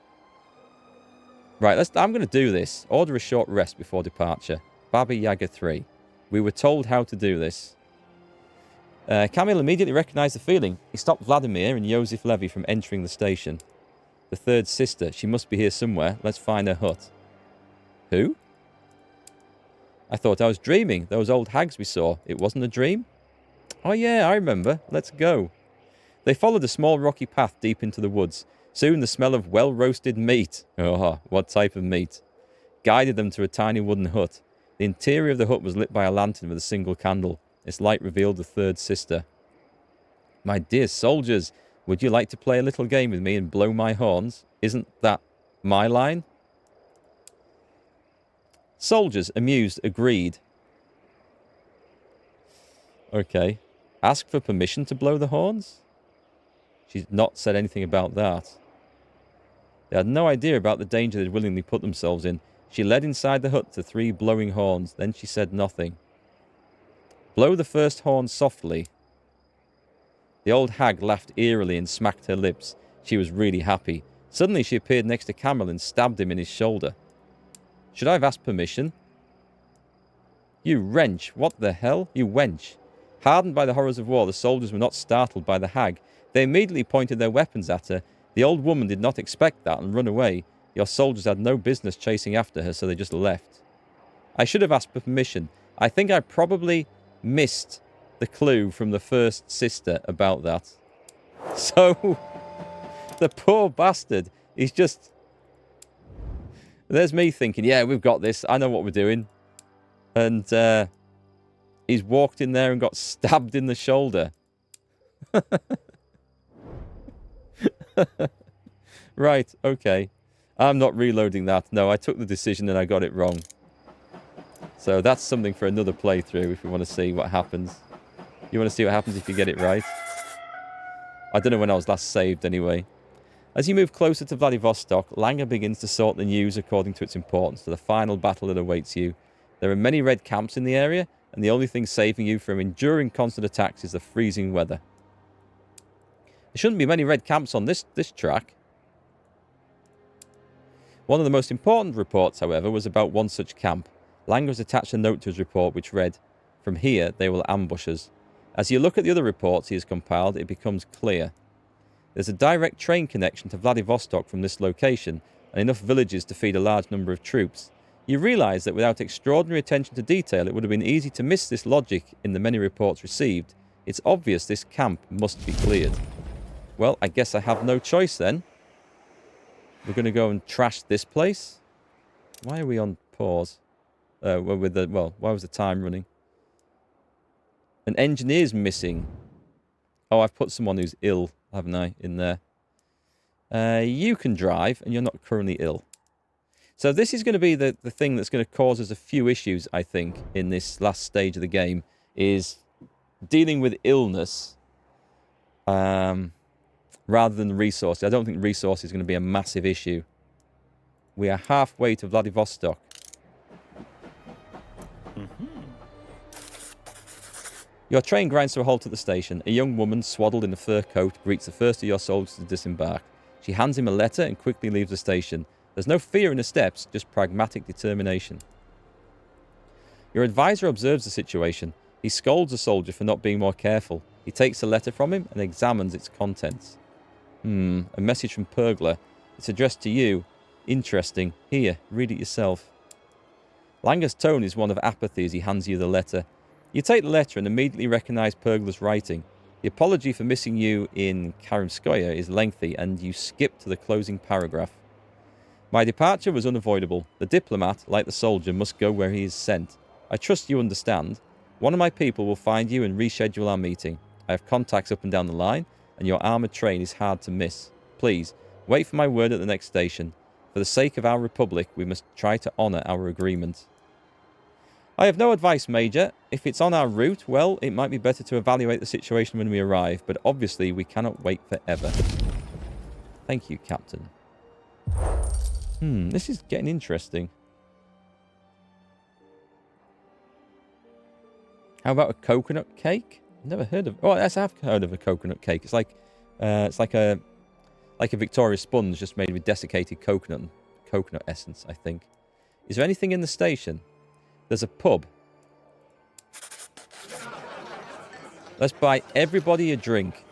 Right, I'm going to do this. Order a short rest before departure. Baba Yaga 3. We were told how to do this. Camille immediately recognized the feeling. He stopped Vladimir and Joseph Levy from entering the station. The third sister. She must be here somewhere. Let's find her hut. Who? I thought I was dreaming. Those old hags we saw. It wasn't a dream? Oh yeah, I remember. Let's go. They followed a small rocky path deep into the woods. Soon the smell of well-roasted meat. Oh, what type of meat? Guided them to a tiny wooden hut. The interior of the hut was lit by a lantern with a single candle. Its light revealed the third sister. My dear soldiers, would you like to play a little game with me and blow my horns? Isn't that my line? Soldiers, amused, agreed. Okay. Ask for permission to blow the horns? She's not said anything about that. They had no idea about the danger they'd willingly put themselves in. She led inside the hut to 3 blowing horns. Then she said nothing. Blow the first horn softly. The old hag laughed eerily and smacked her lips. She was really happy. Suddenly she appeared next to Camel and stabbed him in his shoulder. Should I have asked permission? You wrench. What the hell? You wench. Hardened by the horrors of war, the soldiers were not startled by the hag. They immediately pointed their weapons at her. The old woman did not expect that and run away. Your soldiers had no business chasing after her, so they just left. I should have asked for permission. I think I probably missed the clue from the first sister about that. So, the poor bastard, he's just... There's me thinking, yeah, we've got this. I know what we're doing. And he's walked in there and got stabbed in the shoulder. Right, okay. I'm not reloading that. No, I took the decision and I got it wrong. So that's something for another playthrough if you want to see what happens. You want to see what happens if you get it right? I don't know when I was last saved anyway. As you move closer to Vladivostok, Langer begins to sort the news according to its importance to the final battle that awaits you. There are many red camps in the area, and the only thing saving you from enduring constant attacks is the freezing weather. There shouldn't be many red camps on this track. One of the most important reports, however, was about one such camp. Langer has attached a note to his report which read, "From here, they will ambush us." As you look at the other reports he has compiled, it becomes clear. There's a direct train connection to Vladivostok from this location, and enough villages to feed a large number of troops. You realise that without extraordinary attention to detail, it would have been easy to miss this logic in the many reports received. It's obvious this camp must be cleared. Well, I guess I have no choice then. We're going to go and trash this place. Why are we on pause? Why was the time running? An engineer's missing. Oh, I've put someone who's ill, haven't I, in there. You can drive, and you're not currently ill. So this is going to be the thing that's going to cause us a few issues, I think, in this last stage of the game, is dealing with illness rather than resources. I don't think resources is going to be a massive issue. We are halfway to Vladivostok. Your train grinds to a halt at the station. A young woman, swaddled in a fur coat, greets the first of your soldiers to disembark. She hands him a letter and quickly leaves the station. There's no fear in her steps, just pragmatic determination. Your advisor observes the situation. He scolds the soldier for not being more careful. He takes the letter from him and examines its contents. A message from Pergler. It's addressed to you. Interesting. Here, read it yourself. Langer's tone is one of apathy as he hands you the letter. You take the letter and immediately recognize Pergler's writing. The apology for missing you in Karamskoye is lengthy, and you skip to the closing paragraph. My departure was unavoidable. The diplomat, like the soldier, must go where he is sent. I trust you understand. One of my people will find you and reschedule our meeting. I have contacts up and down the line, and your armoured train is hard to miss. Please, wait for my word at the next station. For the sake of our republic, we must try to honour our agreement. I have no advice, Major. If it's on our route, well, it might be better to evaluate the situation when we arrive, but obviously we cannot wait forever. Thank you, Captain. This is getting interesting. How about a coconut cake? Never heard of... Oh, yes, I have heard of a coconut cake. It's like a Victoria sponge just made with desiccated coconut essence, I think. Is there anything in the station? There's a pub. Let's buy everybody a drink.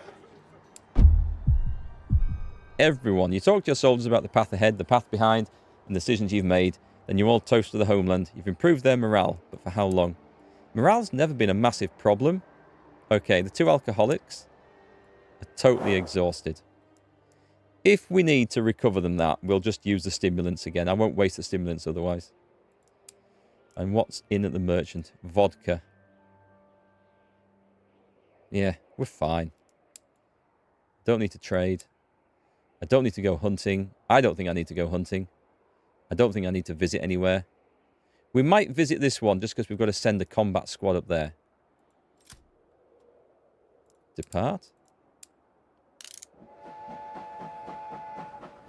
Everyone. You talk to your soldiers about the path ahead, the path behind, and the decisions you've made. Then you all toast to the homeland. You've improved their morale, but for how long? Morale's never been a massive problem. Okay, the two alcoholics are totally exhausted. If we need to recover them that, we'll just use the stimulants again. I won't waste the stimulants otherwise. And what's in at the merchant? Vodka. Yeah, we're fine. Don't need to trade. I don't need to go hunting. I don't think I need to go hunting. I don't think I need to visit anywhere. We might visit this one just because we've got to send a combat squad up there. Depart.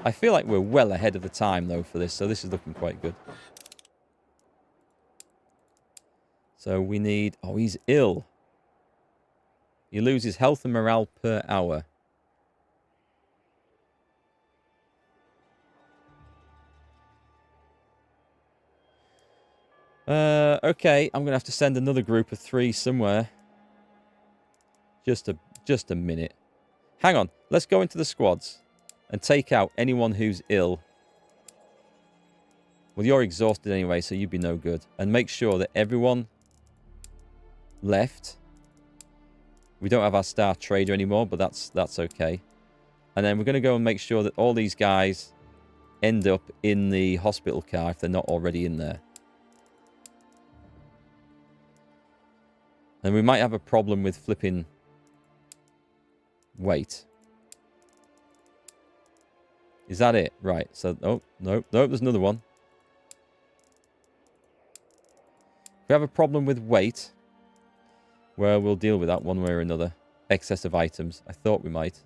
I feel like we're well ahead of the time, though, for this, so this is looking quite good. So we need... Oh, he's ill. He loses health and morale per hour. Okay, I'm going to have to send another group of 3 somewhere. Just a minute. Hang on. Let's go into the squads and take out anyone who's ill. Well, you're exhausted anyway, so you'd be no good. And make sure that everyone left. We don't have our star trader anymore, but that's okay. And then we're going to go and make sure that all these guys end up in the hospital car if they're not already in there. And we might have a problem with flipping weight. Is that it? Right. So, oh, no, there's another one. We have a problem with weight. Well, we'll deal with that one way or another. Excess of items. I thought we might.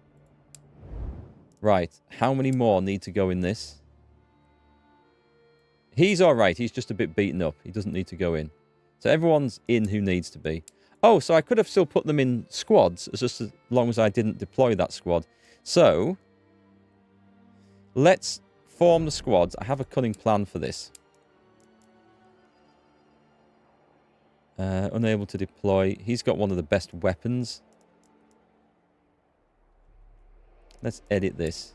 Right. How many more need to go in this? He's all right. He's just a bit beaten up. He doesn't need to go in. So everyone's in who needs to be. Oh, so I could have still put them in squads just as long as I didn't deploy that squad. So, let's form the squads. I have a cunning plan for this. Unable to deploy. He's got one of the best weapons. Let's edit this.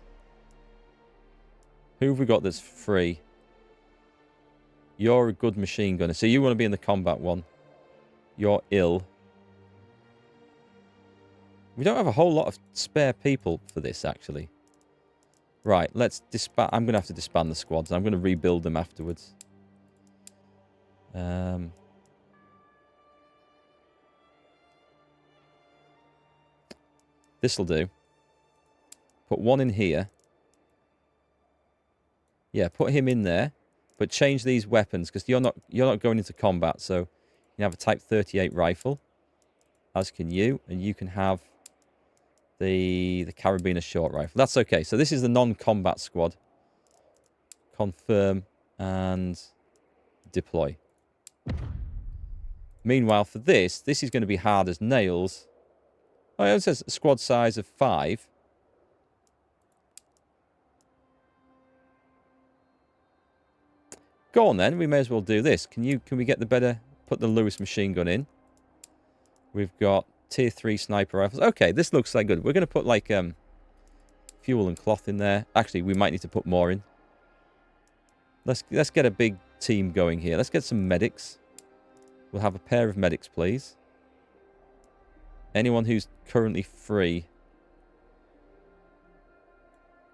Who have we got that's free? You're a good machine gunner. So you want to be in the combat one. You're ill. We don't have a whole lot of spare people for this, actually. Right, let's disband. I'm going to have to disband the squads. I'm going to rebuild them afterwards. This'll do. Put one in here. Yeah, put him in there. But change these weapons, because you're not going into combat, so you can have a Type 38 rifle. As can you. And you can have the carabiner short rifle. That's okay. So this is the non-combat squad. Confirm and deploy. Meanwhile, for this is going to be hard as nails. Oh, it says squad size of 5. Go on then. We may as well do this. Can we get the better? Put the Lewis machine gun in. We've got tier 3 sniper rifles. Okay, this looks like good. We're going to put like fuel and cloth in there. Actually, we might need to put more in. Let's get a big team going here. Let's get some medics. We'll have a pair of medics, please. Anyone who's currently free.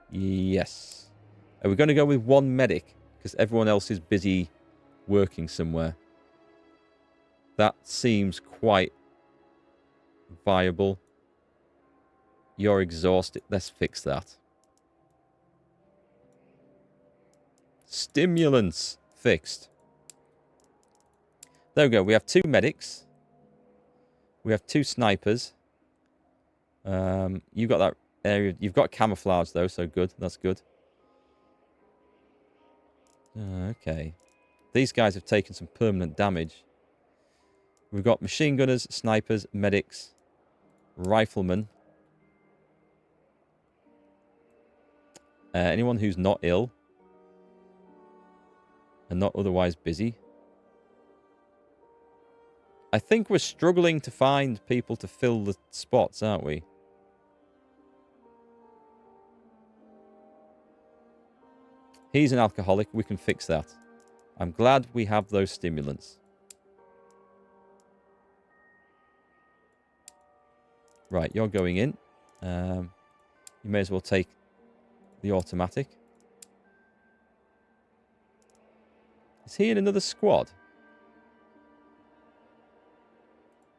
Yes. Are we going to go with one medic? Because everyone else is busy working somewhere. That seems quite viable. You're exhausted. Let's fix that. Stimulants. Fixed. There we go. We have 2 medics. We have 2 snipers. You've got that area. You've got camouflage, though, so good. That's good. Okay. These guys have taken some permanent damage. We've got machine gunners, snipers, medics, riflemen. Anyone who's not ill and not otherwise busy. I think we're struggling to find people to fill the spots, aren't we? He's an alcoholic. We can fix that. I'm glad we have those stimulants. Right, you're going in. You may as well take the automatic. Is he in another squad?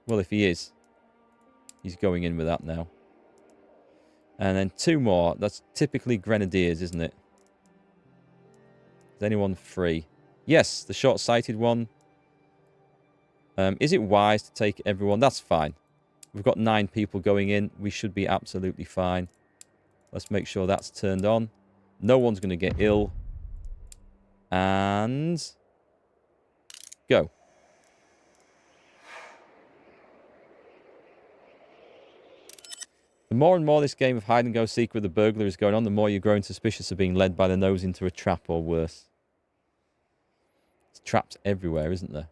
Well, if he is, he's going in with that now. And then 2 more. That's typically grenadiers, isn't it? Is anyone free? Yes, the short-sighted one. Is it wise to take everyone? That's fine. We've got 9 people going in. We should be absolutely fine. Let's make sure that's turned on. No one's going to get ill. And go. The more and more this game of hide-and-go-seek with the burglar is going on, the more you're growing suspicious of being led by the nose into a trap or worse. traps everywhere, isn't there?